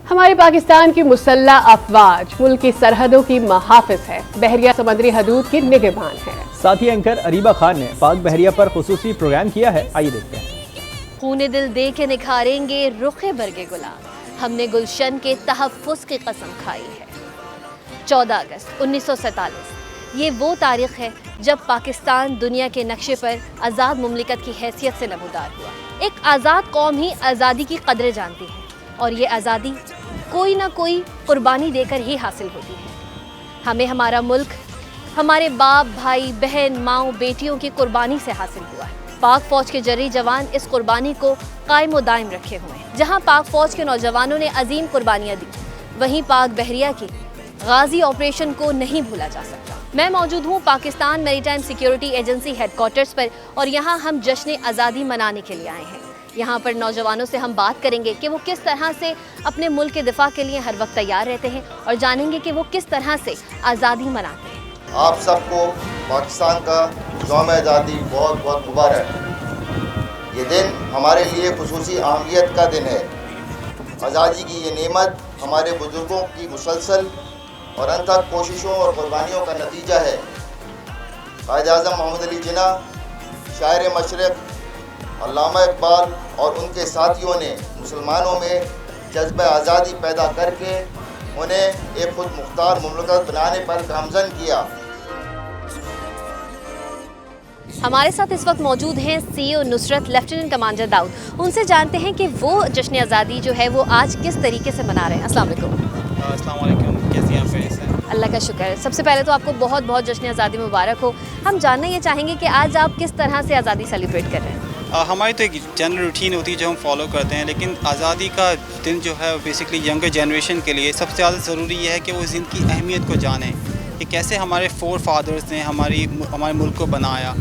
हमारे पाकिस्तान की मुसल्ला अफवाज मुल्क की सरहदों की महाफिज है, बहरिया समुद्री हदूद की निगहबान है। साथी एंकर अरीबा खान ने पाक बहरिया पर खुसूसी प्रोग्राम किया है, आइए देखते हैं। खूने दिल दे के निखारेंगे रुखे बरगे गुलाब, हमने गुलशन के तहफ़्फ़ुज़ की कसम खाई है। 14 अगस्त 1947 ये वो तारीख़ है जब पाकिस्तान दुनिया के नक्शे पर आज़ाद मुमलिकत की हैसियत से नमूदार हुआ। एक आज़ाद कौम ही आज़ादी की कदरें जानती है और ये आज़ादी कोई ना कोई कुर्बानी देकर ही हासिल होती है। हमें हमारा मुल्क हमारे बाप, भाई, बहन, माओ, बेटियों की कुर्बानी से हासिल हुआ है। पाक फ़ौज के जर्री जवान इस कुर्बानी को कायम व दायम रखे हुए हैं। जहाँ पाक फ़ौज के नौजवानों ने अजीम कुर्बानियाँ दी, वहीं पाक बहरिया की गाजी ऑपरेशन को नहीं भूला जा सकता। मैं मौजूद हूँ Pakistan maritime security agency headquarters पर और यहाँ हम जश्न आज़ादी मनाने के लिए आए हैं। यहाँ पर नौजवानों से हम बात करेंगे कि वो किस तरह से अपने मुल्क के दिफा के लिए हर वक्त तैयार रहते हैं और जानेंगे कि वो किस तरह से आज़ादी मनाते हैं। आप सबको पाकिस्तान का यौम आज़ादी बहुत बहुत मुबारक। ये दिन हमारे लिए खुसूसी अहमियत का दिन है। आज़ादी की ये नेमत हमारे बुजुर्गों की मुसलसल और अनथक कोशिशों और कुर्बानियों का नतीजा है। कायद आज़म मोहम्मद अली जिन्ना, शायर मशरक़ अल्लामा इकबाल और उनके साथियों ने मुसलमानों में जज्बा आज़ादी पैदा करके उन्हें एक खुद मुख्तार मुमलकत बनाने पर गामज़न किया। हमारे साथ इस वक्त मौजूद हैं CEO Nusrat lieutenant commander Dawood. उनसे जानते हैं कि वो जश्न आज़ादी जो है वो आज किस तरीके से मना रहे हैं। अस्सलाम वालेकुम। कैसी हैं आप? अल्लाह का शुक्र। सबसे पहले तो आपको बहुत बहुत जश्न आज़ादी मुबारक हो। हम जानना ये चाहेंगे कि आज आप किस तरह से आज़ादी सेलिब्रेट कर रहे हैं। हमारी तो एक जनरल रूटीन होती है जो हम फॉलो करते हैं, लेकिन आज़ादी का दिन जो है बेसिकली यंगर जनरेशन के लिए सबसे ज़्यादा ज़रूरी ये है कि वो इनकी अहमियत को जानें कि कैसे हमारे फोर फादर्स ने हमारे मुल्क को बनाया।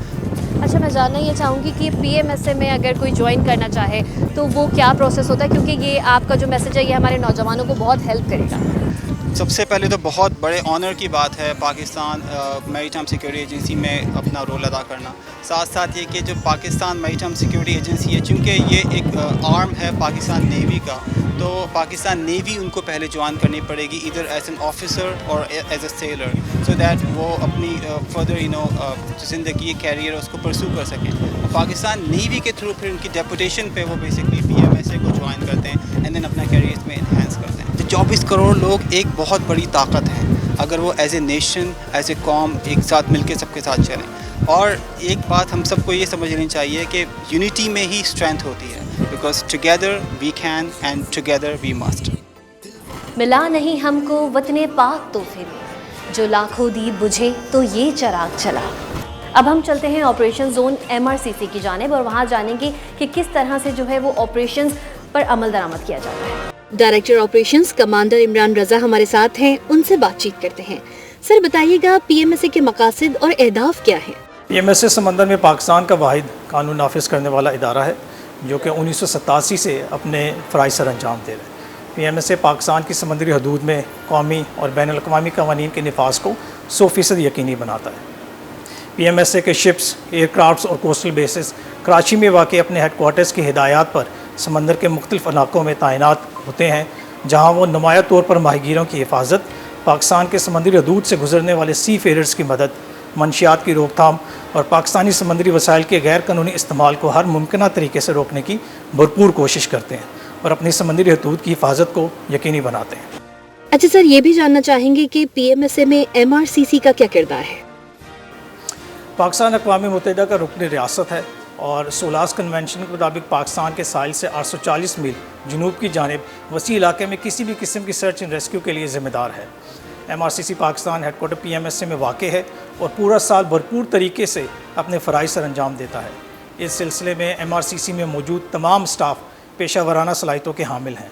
अच्छा, मैं जानना ये चाहूँगी कि PMSA में अगर कोई ज्वाइन करना चाहे तो वो क्या प्रोसेस होता है, क्योंकि ये आपका जो मैसेज है ये हमारे नौजवानों को बहुत हेल्प करेगा। सबसे पहले तो बहुत बड़े ऑनर की बात है पाकिस्तान मैरीटाइम सिक्योरिटी एजेंसी में अपना रोल अदा करना। साथ साथ ये कि जो पाकिस्तान मैरीटाइम सिक्योरिटी एजेंसी है, चूँकि ये एक आर्म है पाकिस्तान नेवी का, तो पाकिस्तान नेवी उनको पहले ज्वाइन करनी पड़ेगी इधर एज एन ऑफिसर और as a sailor, so that वो अपनी फर्दर ज़िंदगी कैरियर उसको परस्यू कर सकें। पाकिस्तान नेवी के थ्रू फिर उनकी डेपुटेशन पे वो बेसिकली PMSA को ज्वाइन करते हैं एंड देन अपना कैरियर में इन्हेंस करते हैं। तो 24 करोड़ लोग एक बहुत बड़ी ताकत है अगर वो as a nation, as a कॉम एक साथ मिलकर सबके साथ चलें। और एक बात हम सबको ये समझ लेनी चाहिए कि यूनिटी में ही स्ट्रेंथ होती है, because together we can and together we must. मिला नहीं हमको वतने पाक तोहफे में, जो लाखों दीप बुझे तो ये चिराग चला। अब हम चलते हैं ऑपरेशन जोन MRCC की जानिब और वहाँ जानेंगे कि किस तरह से जो है वो ऑपरेशंस पर अमल दरामद किया जाता है। डायरेक्टर ऑपरेशंस कमांडर इमरान रज़ा हमारे साथ हैं, उनसे बातचीत करते हैं। सर बताइएगा PMSA के मकासद और अहदाफ क्या हैं? PMSA समंदर में पाकिस्तान का वाहिद कानून नाफिज करने वाला इदारा है जो कि 1987 से अपने फ़राइज़ सर अंजाम दे रहे हैं। PMSA पाकिस्तान की समंदरी हदूद में कौमी और बैनुल-अक़वामी क़वानीन के निफाज को 100% यकीनी बनाता है। PMSA के शिप्स, एयरक्राफ्ट्स और कोस्टल बेसिस कराची में वाक़ अपने हेडकोार्टर्स की हिदायत पर समंदर के मुख्तलिफ़ इलाक़ों में तैनात होते हैं, जहाँ वो नुमाया तौर पर माहीगीरों की हिफाजत, पाकिस्तान के समंदरी हदूद से गुजरने वाले सी फेरर्स की मदद, मंशियात की रोकथाम और पाकिस्तानी समंदरी वसाइल के गैर कानूनी इस्तेमाल को हर मुमकिन तरीके से रोकने की भरपूर कोशिश करते हैं और अपनी समंदरी हदूद की हिफाजत को यकीनी बनाते हैं। अच्छा सर, ये भी जानना चाहेंगे कि PMSA में MRCC का क्या किरदार है? पाकिस्तान अक़वाम मुत्तहिदा का रुकन रियासत है और सोलास कन्वेंशन के मुताबिक पाकिस्तान के साहिल से 840 मील जनूब की जानिब वसी इलाके में किसी भी किस्म की सर्च एंड रेस्क्यू के लिए ज़िम्मेदार है। MRCC पाकिस्तान हेडक्वार्टर PMSA में वाक़ है और पूरा साल भरपूर तरीके से अपने फ़राइज़ सर अंजाम देता है। इस सिलसिले में MRCC में मौजूद तमाम स्टाफ पेशा वराना सलाहियतों के हामिल हैं।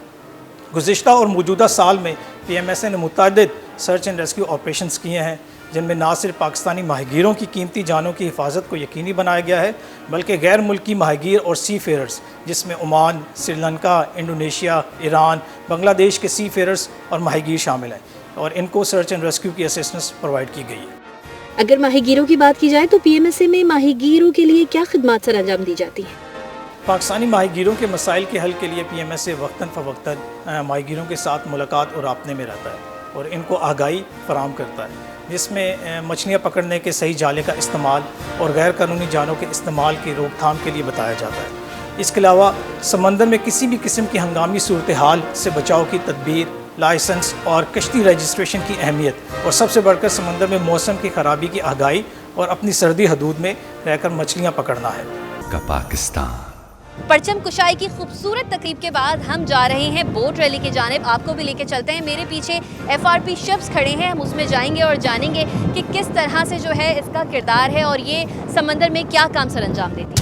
गुज़िश्ता और मौजूदा साल में PMSA ने मुतअद्दिद सर्च एंड रेस्क्यू ऑपरेशंस किए हैं, जिनमें ना सिर्फ पाकिस्तानी माहीगीरों की कीमती जानों की हिफाजत को यकीनी बनाया गया है, बल्कि गैर मुल्की माहीगीर और सी फेरर्स जिसमें Oman, Sri Lanka, Indonesia, Iran, Bangladesh के सी फेरर्स और माहीगीर शामिल हैं और इनको सर्च एंड रेस्क्यू की असिस्टेंस प्रोवाइड की गई है। अगर माहीगीरों की बात की जाए तो PMSA में माहीगीरों के लिए क्या खिदमत सर अंजाम दी जाती हैं? पाकिस्तानी माहीगीरों के मसाइल के हल के लिए PMSA वक्तन फ़वक्तन माहीगीरों के साथ मुलाकात और राब्ते में रहता है और इनको आगाही फराहम करता है, जिसमें मछलियाँ पकड़ने के सही जाले का इस्तेमाल और गैर कानूनी जानों के इस्तेमाल की रोकथाम के लिए बताया जाता है। इसके अलावा समंदर में किसी भी किस्म की हंगामी सूरत हाल से बचाव की तदबीर, लाइसेंस और कश्ती रजिस्ट्रेशन की अहमियत और सबसे बढ़कर समंदर में मौसम की खराबी की आगाही और अपनी सर्दी हदूद में रहकर मछलियाँ पकड़ना है। पाकिस्तान परचम कुशाई की खूबसूरत तकरीब के बाद हम जा रहे हैं बोट रैली की जानिब। आपको भी लेके चलते हैं। मेरे पीछे FRP शिप्स खड़े हैं, हम उसमें जाएंगे और जानेंगे कि किस तरह से जो है इसका किरदार है और ये समंदर में क्या काम सर अंजाम देती है।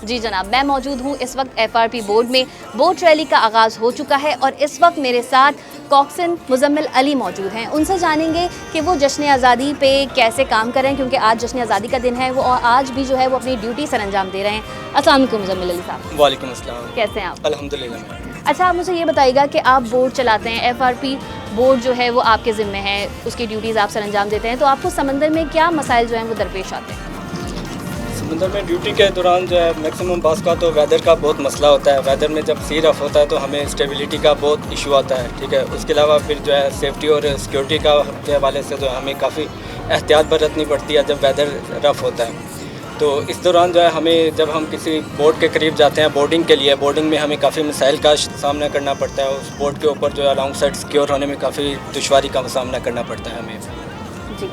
जी जनाब, मैं मौजूद हूँ इस वक्त FRP बोर्ड में। बोट रैली का आगाज़ हो चुका है और इस वक्त मेरे साथ कॉक्सन मुजम्मिल अली मौजूद हैं। उनसे जानेंगे कि वो जश्न आज़ादी पे कैसे काम कर रहे हैं, क्योंकि आज जश्न आज़ादी का दिन है। वो आज भी जो है वो अपनी ड्यूटी सर अंजाम दे रहे हैं। अस्सलाम वालेकुम मुजम्मिल अली साहब। वालेकुम अस्सलाम। कैसे हैं आप? अल्हम्दुलिल्लाह। अच्छा, आप मुझे ये बताइएगा कि आप बोट चलाते हैं, FRP बोर्ड जो है वो आपके ज़िम्मे है, उसकी ड्यूटीज़ आप सर अंजाम देते हैं, तो आपको समंदर में क्या मसाइल जो हैं वो दरपेश आते हैं? समंदर में ड्यूटी के दौरान जो है मैक्सिमम बास का तो वेदर का बहुत मसला होता है। वेदर में जब सी रफ होता है तो हमें स्टेबिलिटी का बहुत इशू आता है, ठीक है। उसके अलावा फिर जो है सेफ्टी और सिक्योरिटी के हवाले से जो है हमें काफ़ी एहतियात बरतनी पड़ती है जब वेदर रफ होता है। तो इस दौरान जो है हमें, जब हम किसी बोट के करीब जाते हैं बोर्डिंग के लिए, बोर्डिंग में हमें काफ़ी मसाइल का सामना करना पड़ता है। उस बोट के ऊपर जो है अलॉन्ग साइड सिक्योर होने में काफ़ी दुश्वारी का सामना करना पड़ता है हमें। जी,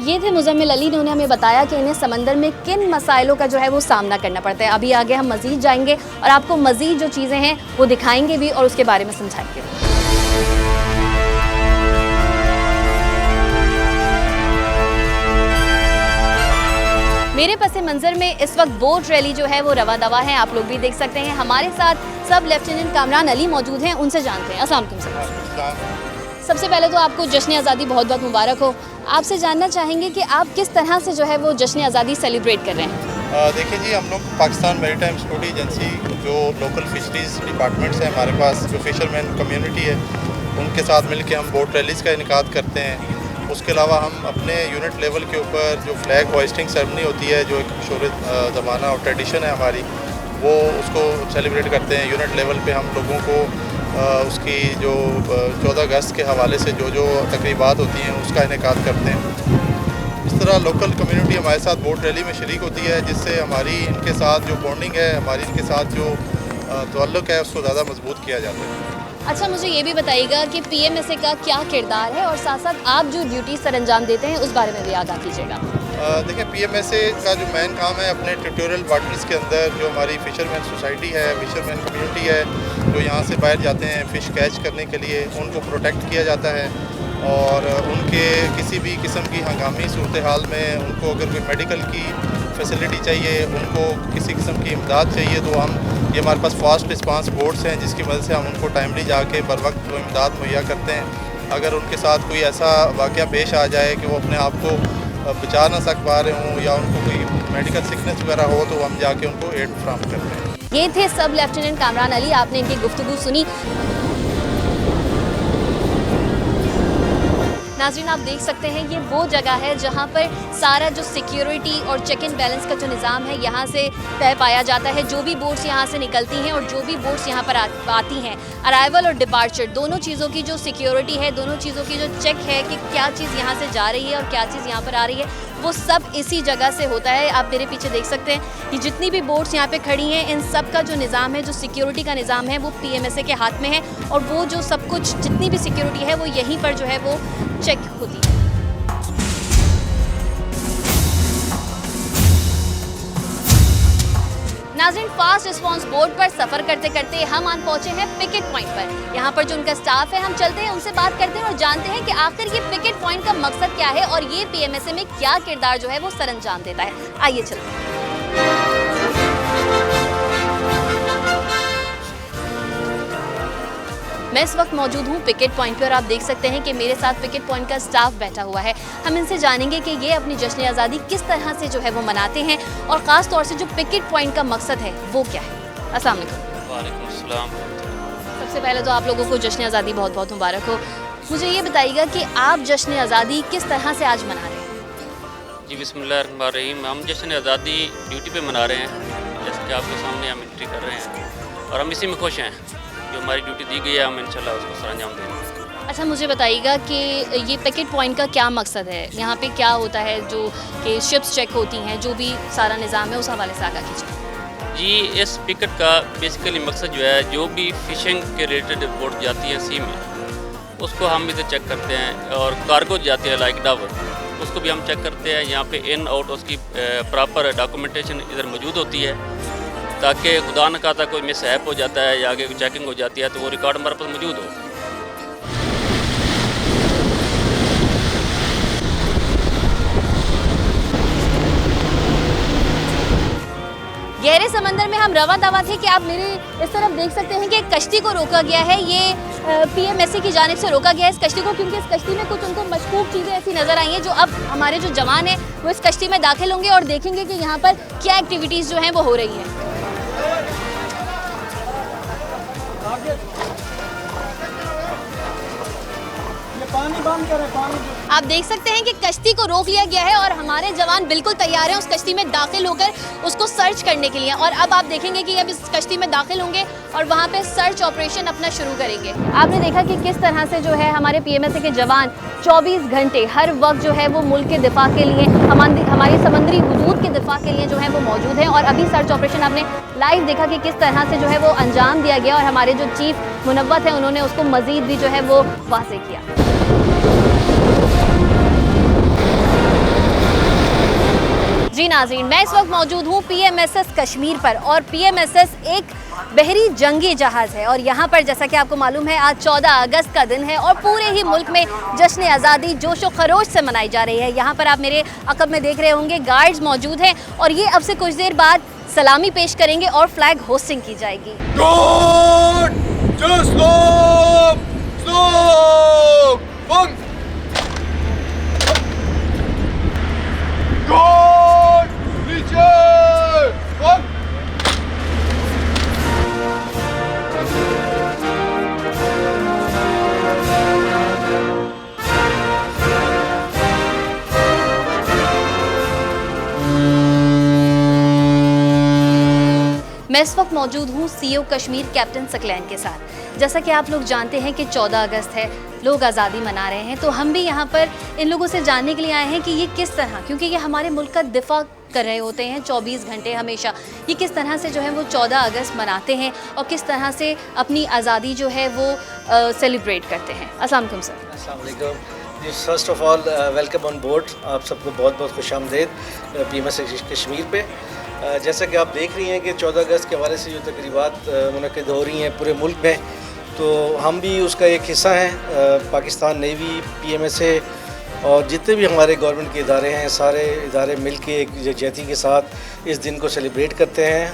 ये थे मुजम्मिल अली, ने उन्हें हमें बताया कि इन्हें समंदर में किन मसाइलों का जो है वो सामना करना पड़ता है। अभी आगे हम मज़ीद जाएंगे और आपको मज़ीद जो चीज़ें हैं वो दिखाएंगे भी और उसके बारे में समझाएंगे। मेरे पस मंज़र में इस वक्त बोट रैली जो है वो रवा दवा है, आप लोग भी देख सकते हैं। हमारे साथ सब लेफ्टिनेंट कामरान अली मौजूद हैं, उनसे जानते हैं। अस्सलाम वालेकुम। सबसे पहले तो आपको जश्न आज़ादी बहुत बहुत मुबारक हो। आपसे जानना चाहेंगे कि आप किस तरह से जो है वो जश्न आज़ादी सेलिब्रेट कर रहे हैं? देखिए जी, हम लोग पाकिस्तान मैरीटाइम सिक्योरिटी एजेंसी, जो लोकल फिशरीज़ डिपार्टमेंट्स हैं हमारे पास, जो फिशरमैन कम्युनिटी है, उनके साथ मिलकर हम बोट रैलीज़ का इनेकाद करते हैं। उसके अलावा हम अपने यूनिट लेवल के ऊपर जो फ्लैग होइस्टिंग सेरेमनी होती है, जो एक मशहूर ज़माना और ट्रेडिशन है हमारी, वो उसको सेलिब्रेट करते हैं। यूनिट लेवल पे हम लोगों को उसकी जो 14 अगस्त के हवाले से जो जो तकरीबात होती हैं उसका इनेकाद करते हैं। इस तरह लोकल कम्युनिटी हमारे साथ बोट रैली में शरीक होती है, जिससे हमारी इनके साथ जो बॉन्डिंग है, हमारी इनके साथ जो ताल्लुक़ है, उसको ज़्यादा मजबूत किया जाता है। अच्छा, मुझे ये भी बताइएगा कि PMSA का क्या किरदार है और साथ साथ आप जो ड्यूटी सर अंजाम देते हैं उस बारे में भी आगाह कीजिएगा। देखिए, PMSA का जो मेन काम है, अपने ट्यूटोरियल वाटर्स के अंदर जो हमारी फ़िशरमैन सोसाइटी है, फ़िशरमैन कम्युनिटी है, जो यहाँ से बाहर जाते हैं फ़िश कैच करने के लिए, उनको प्रोटेक्ट किया जाता है। और उनके किसी भी किस्म की हंगामी सूरत हाल में उनको अगर कोई मेडिकल की फैसिलिटी चाहिए, उनको किसी किस्म की इमदाद चाहिए, तो हम ये हमारे पास फास्ट रिस्पांस बोर्ड्स हैं, जिसकी वजह से हम उनको टाइमली जाके बर वक्त वो इमदाद मुहैया करते हैं। अगर उनके साथ कोई ऐसा वाक़या पेश आ जाए कि वो अपने आप को बचा ना सक पा रहे हों या उनको कोई मेडिकल सिकनेस वगैरह हो, तो हम जाके उनको एड फ्राहम करते हैं। ये थे सब लेफ्टिनेंट कामरान अली, आपने इनकी गुफ्तगू सुनी। नाज़रीन, आप देख सकते हैं ये वो जगह है जहाँ पर सारा जो सिक्योरिटी और चेक इन बैलेंस का जो निज़ाम है यहाँ से तय पाया जाता है। जो भी बोट्स यहाँ से निकलती हैं और जो भी बोट्स यहाँ पर आती हैं, अराइवल और डिपार्चर, दोनों चीज़ों की जो सिक्योरिटी है, दोनों चीज़ों की जो चेक है कि क्या चीज़ यहाँ से जा रही है और क्या चीज़ यहाँ पर आ रही है, वो सब इसी जगह से होता है। आप मेरे पीछे देख सकते हैं कि जितनी भी बोट्स यहाँ पे खड़ी हैं, इन सब का जो निज़ाम है, जो सिक्योरिटी का निज़ाम है, वो PMSA के हाथ में है और वो जो सब कुछ, जितनी भी सिक्योरिटी है, वो यहीं पर जो है वो चेक होती है। नाज़रीन, फास्ट रिस्पांस बोट पर सफ़र करते करते हम आन पहुँचे हैं पिकेट पॉइंट पर। यहाँ पर जो उनका स्टाफ है, हम चलते हैं, उनसे बात करते हैं और जानते हैं कि आखिर ये पिकेट पॉइंट का मकसद क्या है और ये PMSA में क्या किरदार जो है वो सर अंजाम देता है। आइए चलते हैं। मैं इस वक्त मौजूद हूँ पिकेट पॉइंट पे और आप देख सकते हैं कि मेरे साथ पिकेट पॉइंट का स्टाफ बैठा हुआ है। हम इनसे जानेंगे कि ये अपनी जश्न आज़ादी किस तरह से जो है वो मनाते हैं और ख़ास तौर से जो पिकेट पॉइंट का मकसद है वो क्या है। अस्सलाम वालेकुम। वालेकुम अस्सलाम। सबसे पहले तो आप लोगों को जश्न आज़ादी बहुत बहुत मुबारक हो। मुझे ये बताइएगा कि आप जश्न आज़ादी किस तरह से आज मना रहे हैं? जी बिस्मिल्लाहिर्रहमानिर्रहीम। हम जश्न आज़ादी ड्यूटी पे मना रहे हैं, जैसे कि आपके सामने हम एंट्री कर रहे हैं और हम इसी में खुश हैं। जो हमारी ड्यूटी दी गई है हम इंशाल्लाह उसको सरअंजाम देंगे। अच्छा, मुझे बताइएगा कि ये पिकेट पॉइंट का क्या मकसद है? यहाँ पे क्या होता है जो कि शिप्स चेक होती हैं, जो भी सारा निज़ाम है उस हवाले से आगाह कीजिए। जी, इस पिकेट का बेसिकली मकसद जो है, जो भी फ़िशिंग के रिलेटेड बोट जाती है सी में, उसको हम इधर चेक करते हैं और कार्गो जाती है लाइक डावर, उसको भी हम चेक करते हैं। यहाँ पे इन आउट उसकी प्रॉपर डॉक्यूमेंटेशन इधर मौजूद होती है, ताकि खुदा न खाता कोई मिसहैप हो जाता है या आगे कोई चेकिंग हो जाती है तो वो रिकॉर्ड हमारे पास मौजूद हो। गहरे समंदर में हम रवा दवा थे कि आप मेरे इस तरफ देख सकते हैं कि एक कश्ती को रोका गया है। ये पीएमएसए की जानिब से रोका गया है इस कश्ती को, क्योंकि इस कश्ती में कुछ उनको मशकूक चीज़ें ऐसी नज़र आई हैं। जो अब हमारे जो जवान हैं वो इस कश्ती में दाखिल होंगे और देखेंगे कि यहाँ पर क्या एक्टिविटीज़ जो हैं वो हो रही हैं। आप देख सकते हैं कि कश्ती को रोक लिया गया है और हमारे जवान बिल्कुल तैयार हैं उस कश्ती में दाखिल होकर उसको सर्च करने के लिए। और अब आप देखेंगे कि अब इस कश्ती में दाखिल होंगे और वहाँ पे सर्च ऑपरेशन अपना शुरू करेंगे। आपने देखा कि किस तरह से जो है हमारे पीएमएसए के जवान 24 घंटे हर वक्त जो है वो मुल्क के दिफा के लिए, हमारी समंदरी हुदूद के दिफा के लिए जो है वो मौजूद है। और अभी सर्च ऑपरेशन आपने लाइव देखा कि किस तरह से जो है वो अंजाम दिया गया और हमारे जो चीफ मुनव्वत है उन्होंने उसको मज़ीद भी जो है वो वाज़ेह किया। जी नाज़रीन, मैं इस वक्त मौजूद हूँ पीएमएसएस कश्मीर पर और पीएमएसएस एक बहरी जंगी जहाज़ है। और यहाँ पर जैसा कि आपको मालूम है आज 14 अगस्त का दिन है और पूरे ही मुल्क में जश्न आज़ादी जोशो खरोश से मनाई जा रही है। यहाँ पर आप मेरे अक़ब में देख रहे होंगे गार्ड्स मौजूद हैं और ये अब से कुछ देर बाद सलामी पेश करेंगे और फ्लैग होस्टिंग की जाएगी। मैं इस वक्त मौजूद हूँ सीओ कश्मीर कैप्टन सकलैन के साथ। जैसा कि आप लोग जानते हैं कि 14 अगस्त है, लोग आज़ादी मना रहे हैं, तो हम भी यहाँ पर इन लोगों से जानने के लिए आए हैं कि ये किस तरह, क्योंकि ये हमारे मुल्क का दिफा कर रहे होते हैं 24 घंटे हमेशा, ये किस तरह से जो है वो 14 अगस्त मनाते हैं और किस तरह से अपनी आज़ादी जो है वो सेलिब्रेट करते हैं। अस्सलाम वालेकुम सर। अस्सलाम वालेकुम। First of all welcome on board. आप सबको बहुत बहुत खुशामदीद पीएमएसए कश्मीर पे। जैसा कि आप देख रही हैं कि 14 अगस्त के हवाले से जो तकरीबात मुनक़िद हो रही हैं पूरे मुल्क में, तो हम भी उसका एक हिस्सा हैं। पाकिस्तान नेवी, पीएमएसए और जितने भी हमारे गवर्नमेंट के इदारे हैं, सारे इदारे मिल के एक यकजहती के साथ इस दिन को सेलिब्रेट करते हैं।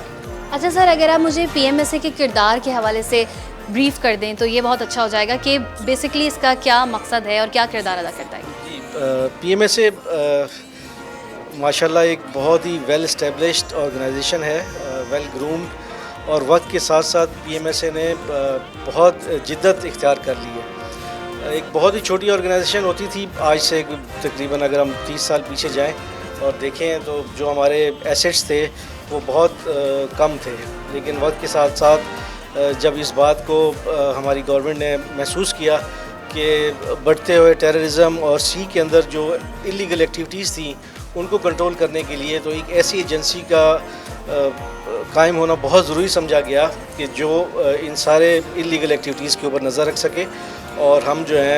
अच्छा सर, अगर आप मुझे पीएमएसए के किरदार के हवाले से ब्रीफ़ कर दें तो ये बहुत अच्छा हो जाएगा कि बेसिकली इसका क्या मकसद है और क्या किरदार अदा करता है। जी, पीएमएसए माशाल्लाह एक बहुत ही वेल इस्टेब्लिश्ड ऑर्गेनाइजेशन है, वेल ग्रूम्ड, और वक्त के साथ साथ पीएमएसए ने बहुत जिद्दत इख्तियार कर ली है। एक बहुत ही छोटी ऑर्गेनाइजेशन होती थी, आज से तकरीबन अगर हम 30 साल पीछे जाएं और देखें तो जो हमारे एसेट्स थे वो बहुत कम थे। लेकिन वक्त के साथ साथ जब इस बात को हमारी गवर्नमेंट ने महसूस किया कि बढ़ते हुए टेररिज़म और सी के अंदर जो इलीगल एक्टिविटीज़ थी उनको कंट्रोल करने के लिए, तो एक ऐसी एजेंसी का कायम होना बहुत ज़रूरी समझा गया कि जो इन सारे इलीगल एक्टिविटीज़ के ऊपर नज़र रख सके और हम जो है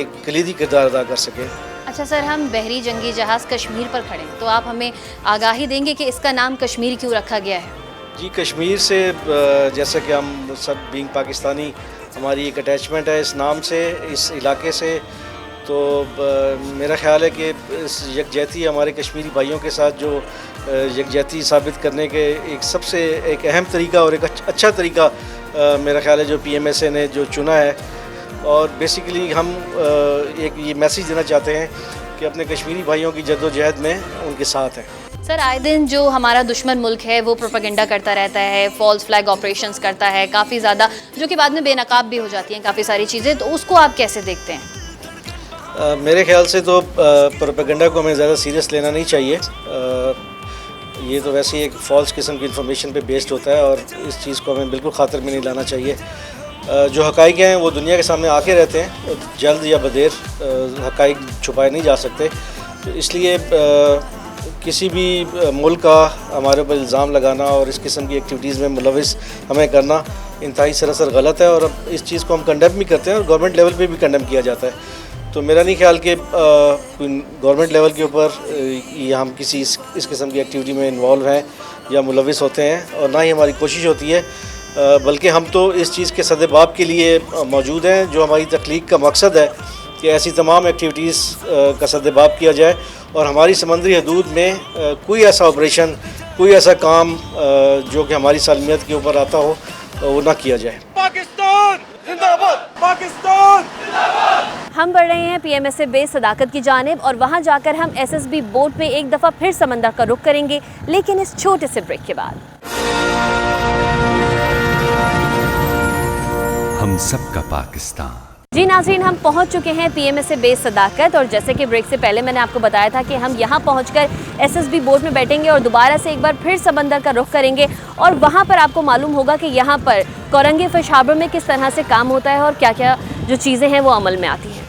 एक कलीदी किरदार अदा कर सकें। अच्छा सर, हम बहरी जंगी जहाज़ कश्मीर पर खड़े हैं, तो आप हमें आगाही देंगे कि इसका नाम कश्मीर क्यों रखा गया है? जी, कश्मीर से जैसा कि हम सब बीइंग पाकिस्तानी हमारी एक अटैचमेंट है इस नाम से, इस इलाके से। तो मेरा ख्याल है कि इस यकजहती हमारे कश्मीरी भाइयों के साथ जो यकजहती साबित करने के एक अहम तरीका और एक अच्छा तरीका मेरा ख्याल है जो पीएमएसए ने जो चुना है। और बेसिकली हम एक ये मैसेज देना चाहते हैं कि अपने कश्मीरी भाइयों की जद्दोजहद में उनके साथ हैं। सर, आए दिन जो हमारा दुश्मन मुल्क है वो प्रोपेगेंडा करता रहता है, फॉल्स फ्लैग ऑपरेशंस करता है काफ़ी ज़्यादा, जो कि बाद में बेनकाब भी हो जाती हैं काफ़ी सारी चीज़ें, तो उसको आप कैसे देखते हैं? मेरे ख्याल से तो प्रोपेगेंडा को हमें ज़्यादा सीरियस लेना नहीं चाहिए। ये तो वैसे ही एक फ़ॉल्स किस्म की इन्फॉर्मेशन पे बेस्ड होता है और इस चीज़ को हमें बिल्कुल खातिर में नहीं लाना चाहिए। जो हक़ाइक़ हैं वो दुनिया के सामने आके रहते हैं, जल्द या बदेर हक़ाइक़ छुपाए नहीं जा सकते। तो इसलिए किसी भी मुल्क का हमारे ऊपर इल्ज़ाम लगाना और इस किस्म की एक्टिविटीज़ में मुलविस हमें करना इंतहाई सरासर गलत है और अब इस चीज़ को हम कंडेम भी करते हैं और गवर्नमेंट लेवल पे भी कंडेम किया जाता है। तो मेरा नहीं ख्याल कि गवर्नमेंट लेवल के ऊपर या हम किसी इस किस्म की एक्टिविटी में इन्वॉल्व हैं या मुलविस होते हैं, और ना ही हमारी कोशिश होती है, बल्कि हम तो इस चीज़ के सदेबाब के लिए मौजूद हैं। जो हमारी तख्लीक का मकसद है कि ऐसी तमाम एक्टिविटीज़ का सदेबाब किया जाए और हमारी समंदरी हदूद में कोई ऐसा ऑपरेशन, कोई ऐसा काम जो कि हमारी सालमियत के ऊपर आता हो वो ना किया जाए। पाकिस्तान जिंदाबाद, पाकिस्तान जिंदाबाद। हम बढ़ रहे हैं PMSA बेस सदाकत की जानिब और वहां जाकर हम SSB बोट पे एक दफ़ा फिर समंदर का रुख करेंगे, लेकिन इस छोटे से ब्रेक के बाद। हम सबका पाकिस्तान। जी नाज़रीन, हम पहुंच चुके हैं PMSA बेस सदाकत और जैसे कि ब्रेक से पहले मैंने आपको बताया था कि हम यहां पहुंचकर SSB बोट में बैठेंगे और दोबारा से एक बार फिर समंदर का रुख करेंगे और वहां पर आपको मालूम होगा कि यहां पर कोरंगी फिश हार्बर में किस तरह से काम होता है और क्या क्या जो चीज़ें हैं वो अमल में आती हैं।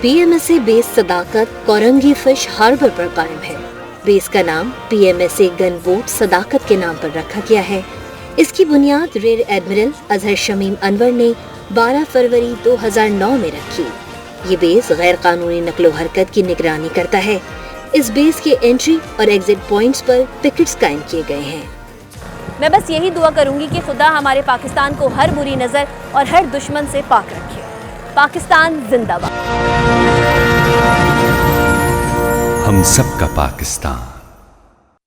PMSA बेस सदाकत कोरंगी फिश हार्बर पर कायम है। बेस का नाम PMSA गन बोट सदाकत के नाम पर रखा गया है। इसकी बुनियाद रेयर एडमिरल अजहर शमीम अनवर ने 12 फरवरी 2009 में रखी। ये बेस गैर कानूनी नकलो हरकत की निगरानी करता है। इस बेस के एंट्री और एग्जिट पॉइंट्स पर पिकेट्स कायम किए गए हैं। मैं बस यही दुआ करूंगी कि खुदा हमारे पाकिस्तान को हर बुरी नज़र और हर दुश्मन से पाक रखे। पाकिस्तान जिंदाबाद। हम सबका पाकिस्तान।